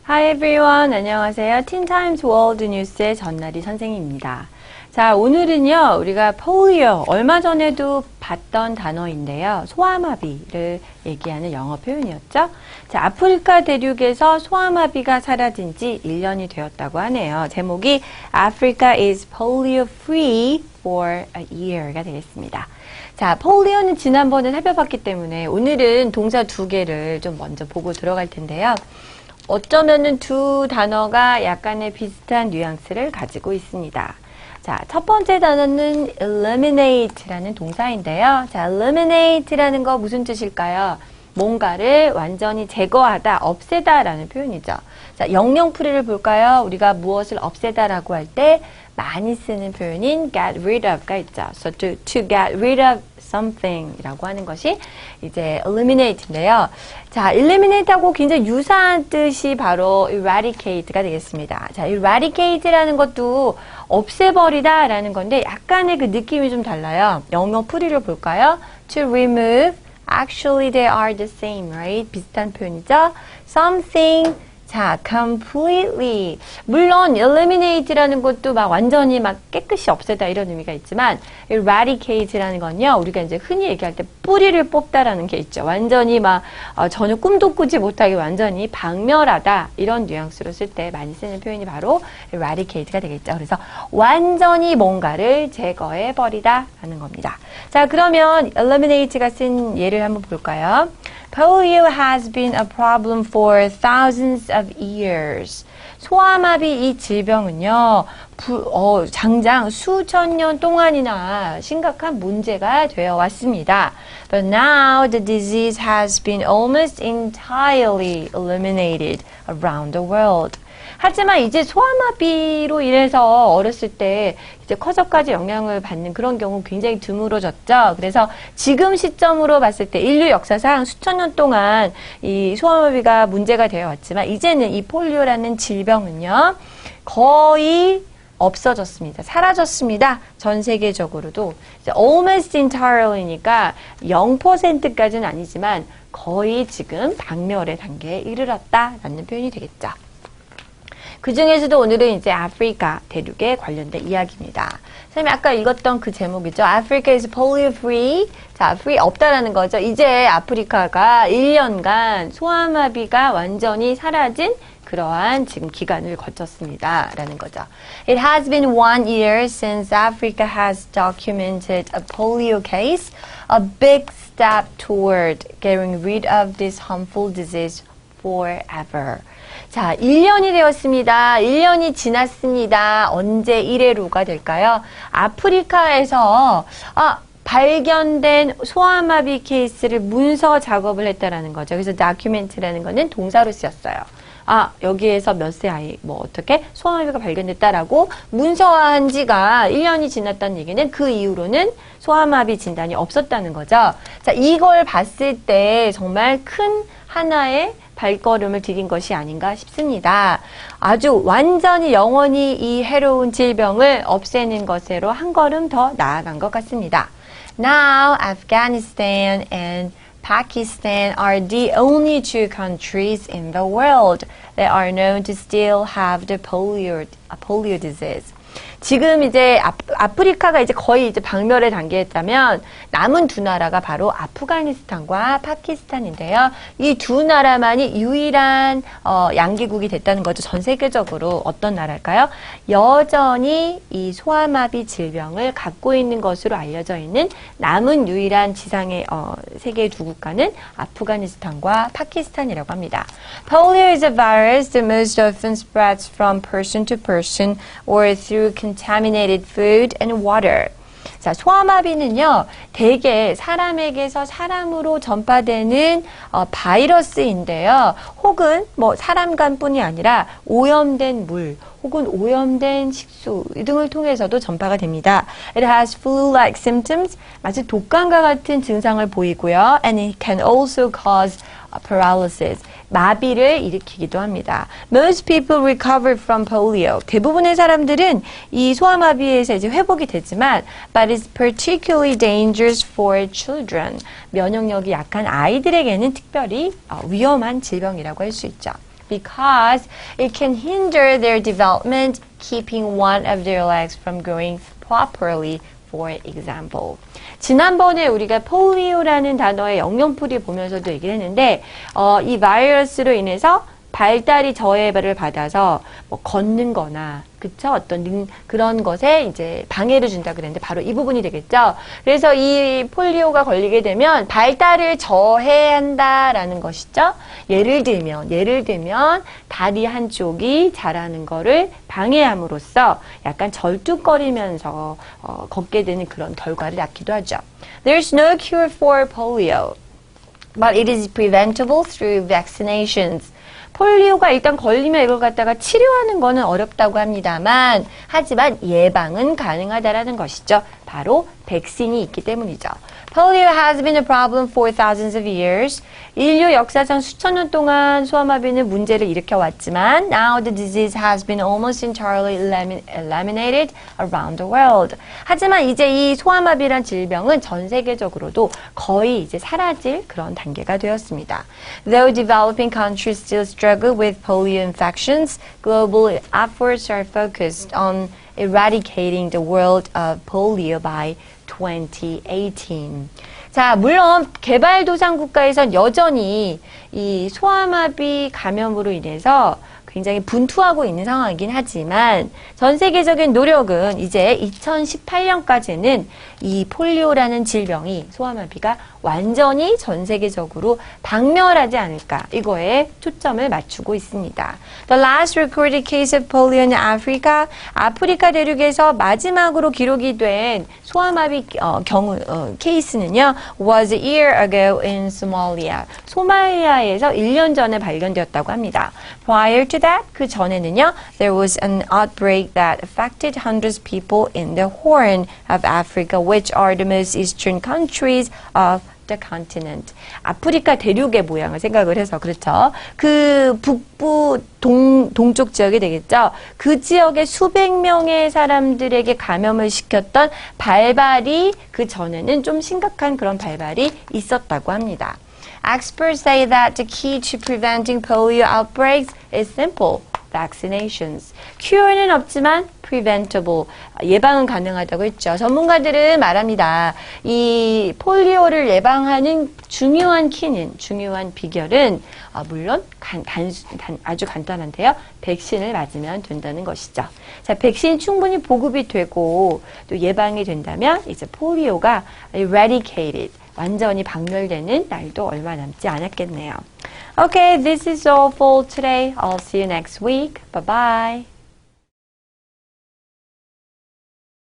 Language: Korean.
Hi everyone. 안녕하세요. 틴타임스 월드 뉴스의 전나리 선생님입니다. 자, 오늘은요, 우리가 폴리오, 얼마 전에도 봤던 단어인데요. 소아마비를 얘기하는 영어 표현이었죠. 자, 아프리카 대륙에서 소아마비가 사라진 지 1년이 되었다고 하네요. 제목이 Africa is polio free for a year가 되겠습니다. 자, 폴리오는 지난번에 살펴봤기 때문에 오늘은 동사 두 개를 좀 먼저 보고 들어갈 텐데요. 어쩌면은 두 단어가 약간의 비슷한 뉘앙스를 가지고 있습니다. 자, 첫 번째 단어는 eliminate라는 동사인데요. 자, eliminate라는 거 무슨 뜻일까요? 뭔가를 완전히 제거하다, 없애다라는 표현이죠. 자, 영영풀이를 볼까요? 우리가 무엇을 없애다라고 할 때 많이 쓰는 표현인 get rid of가 있죠. So to get rid of something이라고 하는 것이 이제 eliminate인데요. 자, eliminate하고 굉장히 유사한 뜻이 바로 eradicate가 되겠습니다. 자, eradicate라는 것도 없애버리다라는 건데 약간의 그 느낌이 좀 달라요. 영어풀이를 볼까요? To remove, actually they are the same, right? 비슷한 표현이죠. Something, 자, completely. 물론 eliminate라는 것도 막 완전히 막 깨끗이 없애다 이런 의미가 있지만 eradicate라는 건요. 우리가 이제 흔히 얘기할 때 뿌리를 뽑다라는 게 있죠. 완전히 막 전혀 꿈도 꾸지 못하게 완전히 박멸하다 이런 뉘앙스로 쓸 때 많이 쓰는 표현이 바로 eradicate가 되겠죠. 그래서 완전히 뭔가를 제거해 버리다 라는 겁니다. 자, 그러면 eliminate가 쓴 예를 한번 볼까요? Polio has been a problem for thousands of years. 소아마비 이 질병은요, 장장 수천 년 동안이나 심각한 문제가 되어 왔습니다. But now the disease has been almost entirely eliminated around the world. 하지만 이제 소아마비로 인해서 어렸을 때 이제 커서까지 영향을 받는 그런 경우 굉장히 드물어졌죠. 그래서 지금 시점으로 봤을 때 인류 역사상 수천 년 동안 이 소아마비가 문제가 되어 왔지만 이제는 이 폴리오라는 질병은요, 거의 없어졌습니다. 사라졌습니다. 전 세계적으로도. 이제 almost entirely니까 0%까지는 아니지만 거의 지금 박멸의 단계에 이르렀다라는 표현이 되겠죠. 그 중에서도 오늘은 이제 아프리카 대륙에 관련된 이야기입니다. 선생님이 아까 읽었던 그 제목이죠. Africa is polio free. 자, free 없다라는 거죠. 이제 아프리카가 1년간 소아마비가 완전히 사라진 그러한 지금 기간을 거쳤습니다. 라는 거죠. It has been 1 year since Africa has documented a polio case, a big step toward getting rid of this harmful disease forever. 자, 1년이 되었습니다. 1년이 지났습니다. 언제 1회로가 될까요? 아프리카에서 발견된 소아마비 케이스를 문서 작업을 했다라는 거죠. 그래서 document라는 거는 동사로 쓰였어요. 여기에서 몇 세 아이, 어떻게 소아마비가 발견됐다라고 문서화한 지가 1년이 지났다는 얘기는 그 이후로는 소아마비 진단이 없었다는 거죠. 자, 이걸 봤을 때 정말 큰 하나의 발걸음을 디딘 것이 아닌가 싶습니다. 아주 완전히 영원히 이 해로운 질병을 없애는 것으로 한 걸음 더 나아간 것 같습니다. Now, Afghanistan and Pakistan are the only two countries in the world that are known to still have the polio disease. 지금 이제 아프리카가 이제 거의 이제 박멸의 단계였다면 남은 두 나라가 바로 아프가니스탄과 파키스탄인데요. 이 두 나라만이 유일한 양기국이 됐다는 거죠. 전 세계적으로 어떤 나라일까요? 여전히 이 소아마비 질병을 갖고 있는 것으로 알려져 있는 남은 유일한 지상의 세계의 두 국가는 아프가니스탄과 파키스탄이라고 합니다. Polio is a virus that most often spreads from person to person or through contaminated food and water. 자, 소아마비는요, 대개 사람에게서 사람으로 전파되는 바이러스인데요. 혹은 사람 간뿐이 아니라 오염된 물, 혹은 오염된 식수 등을 통해서도 전파가 됩니다. It has flu-like symptoms, 마치 독감과 같은 증상을 보이고요. And it can also cause paralysis, 마비를 일으키기도 합니다. Most people recover from polio. 대부분의 사람들은 이 소아마비에서 이제 회복이 되지만, but it's particularly dangerous for children. 면역력이 약한 아이들에게는 특별히 위험한 질병이라고 할 수 있죠. because it can hinder their development, keeping one of their legs from growing properly, for example. 지난번에 우리가 폴리오라는 단어의 영영풀이 보면서도 얘기를 했는데 이 바이러스로 인해서 발달이 저해를 받아서 뭐 걷는 거나 그쵸? 어떤 그런 것에 이제 방해를 준다 그랬는데 바로 이 부분이 되겠죠. 그래서 이 폴리오가 걸리게 되면 발달을 저해한다라는 것이죠. 예를 들면 다리 한쪽이 자라는 거를 방해함으로써 약간 절뚝거리면서 걷게 되는 그런 결과를 낳기도 하죠. There's no cure for polio, but it is preventable through vaccinations. 폴리오가 일단 걸리면 이걸 갖다가 치료하는 거는 어렵다고 합니다만 하지만 예방은 가능하다라는 것이죠. 바로 백신이 있기 때문이죠. Polio has been a problem for thousands of years. 인류 역사상 수천 년 동안 소아마비는 문제를 일으켜왔지만 now the disease has been almost entirely eliminated around the world. 하지만 이제 이 소아마비란 질병은 전 세계적으로도 거의 이제 사라질 그런 단계가 되었습니다. Though developing countries still struggle with polio infections, global efforts are focused on eradicating the world of polio by 2018. 자, 물론 개발도상 국가에선 여전히 이 소아마비 감염으로 인해서 굉장히 분투하고 있는 상황이긴 하지만 전 세계적인 노력은 이제 2018년까지는 이 폴리오라는 질병이 소아마비가 완전히 전 세계적으로 박멸하지 않을까 이거에 초점을 맞추고 있습니다. The last recorded case of polio in Africa, 아프리카 대륙에서 마지막으로 기록이 된 소아마비 케이스는요, was a year ago in Somalia. 소말리아에서 1년 전에 발견되었다고 합니다. Prior to that, 그 전에는요, there was an outbreak that affected hundreds of people in the Horn of Africa, which are the most eastern countries of the continent. 아프리카 대륙의 모양을 생각을 해서 그렇죠. 그 북부 동쪽 지역이 되겠죠. 그 지역의 수백 명의 사람들에게 감염을 시켰던 발발이 그 전에는 좀 심각한 그런 발발이 있었다고 합니다. Experts say that the key to preventing polio outbreaks is simple. vaccinations. cure는 없지만 preventable. 예방은 가능하다고 했죠. 전문가들은 말합니다. 이 폴리오를 예방하는 중요한 키는, 중요한 비결은 물론 아주 간단한데요. 백신을 맞으면 된다는 것이죠. 자, 백신 충분히 보급이 되고 또 예방이 된다면 이제 폴리오가 eradicated. 완전히 박멸되는 날도 얼마 남지 않았겠네요. Okay, this is all for today. I'll see you next week. Bye-bye.